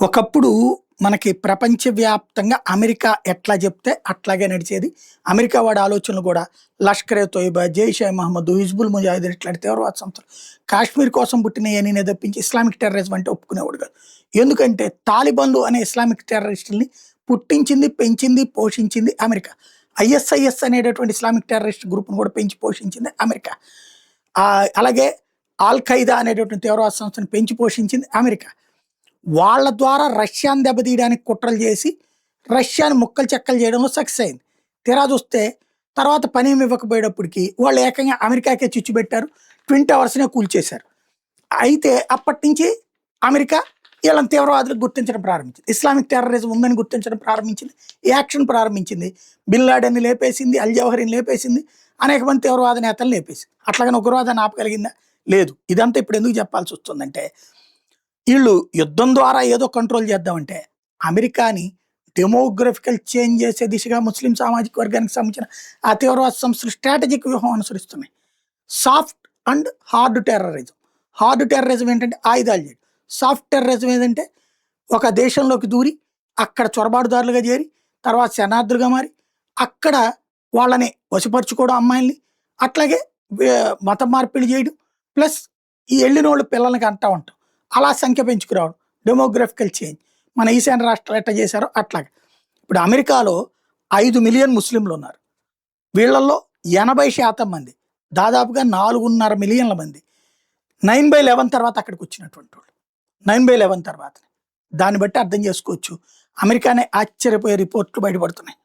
ఒకప్పుడు మనకి ప్రపంచవ్యాప్తంగా అమెరికా ఎట్లా చెప్తే అట్లాగే నడిచేది. అమెరికా వాడి ఆలోచనలు కూడా లష్కరే తోయిబా, జైషే మహమ్మద్, హిజ్బుల్ ముజాహిదీన్ ఇట్లాంటి తీవ్రవాద సంస్థలు కాశ్మీర్ కోసం పుట్టినయనినే తప్పించి ఇస్లామిక్ టెర్రరిజం అంటే ఒప్పుకునేవాడు కాదు. ఎందుకంటే తాలిబాన్లు అనే ఇస్లామిక్ టెర్రరిస్టుల్ని పుట్టించింది, పెంచింది, పోషించింది అమెరికా. ఐఎస్ఐఎస్ అనేటటువంటి ఇస్లామిక్ టెర్రరిస్ట్ గ్రూప్‌ను కూడా పెంచి పోషించింది అమెరికా. అలాగే ఆల్ ఖైదా అనేటటువంటి తీవ్రవాద సంస్థను పెంచి పోషించింది అమెరికా. వాళ్ళ ద్వారా రష్యాను దెబ్బతీయడానికి కుట్రలు చేసి, రష్యాని ముక్కలు చెక్కలు చేయడంలో సక్సెస్ అయింది. తీరా చూస్తే తర్వాత పనేమి ఇవ్వకపోయేటప్పటికి వాళ్ళు ఏకంగా అమెరికాకే చిచ్చు పెట్టారు. ట్విన్ టవర్స్‌నే కూల్చేశారు. అయితే అప్పటినుంచి అమెరికా వీళ్ళని తీవ్రవాదులకు గుర్తించడం ప్రారంభించింది. ఇస్లామిక్ టెర్రరిజం ఉందని గుర్తించడం ప్రారంభించింది. యాక్షన్ ప్రారంభించింది. బిన్ లాడెన్‌ని లేపేసింది, అల్ జవహరీని లేపేసింది, అనేక మంది తీవ్రవాద నేతలను లేపేసింది. అట్లాగని ఉగ్రవాదాన్ని ఆపగలిగిందా? లేదు. ఇదంతా ఇప్పుడు ఎందుకు చెప్పాల్సి వస్తుందంటే, వీళ్ళు యుద్ధం ద్వారా ఏదో కంట్రోల్ చేద్దామంటే అమెరికాని డెమోగ్రఫికల్ చేంజ్ చేసే దిశగా ముస్లిం సామాజిక వర్గానికి సంబంధించిన ఆ తీవ్రవాద సంస్థలు స్ట్రాటజిక్ వ్యూహం అనుసరిస్తున్నాయి. Soft and hard terrorism. Hard terrorism ఏంటంటే ఆయుధాలు చేయడం. సాఫ్ట్ టెర్రరిజం ఏంటంటే ఒక దేశంలోకి దూరి అక్కడ చొరబాటుదారులుగా చేరి తర్వాత శరణార్థులుగా మారి అక్కడ వాళ్ళని వశపరుచుకోవడం అమ్మాయిల్ని, అట్లాగే మత మార్పిడి చేయడం, ప్లస్ ఈ వెళ్ళిన వాళ్ళు పిల్లలకి అంటా ఉంటాం, అలా సంఖ్య పెంచుకురావడం, డెమోగ్రఫికల్ చేంజ్. మన ఈశాన్య రాష్ట్రాలు ఎట్లా చేశారో అట్లాగే. ఇప్పుడు అమెరికాలో 5 మిలియన్ ముస్లింలు ఉన్నారు. వీళ్ళల్లో 80% మంది, దాదాపుగా 4.5 మిలియన్ల మంది 9/11 తర్వాత అక్కడికి వచ్చినటువంటి వాళ్ళు. 9/11 తర్వాత దాన్ని బట్టి అర్థం చేసుకోవచ్చు అమెరికానే ఆశ్చర్యపోయే రిపోర్ట్లు బయటపడుతున్నాయి.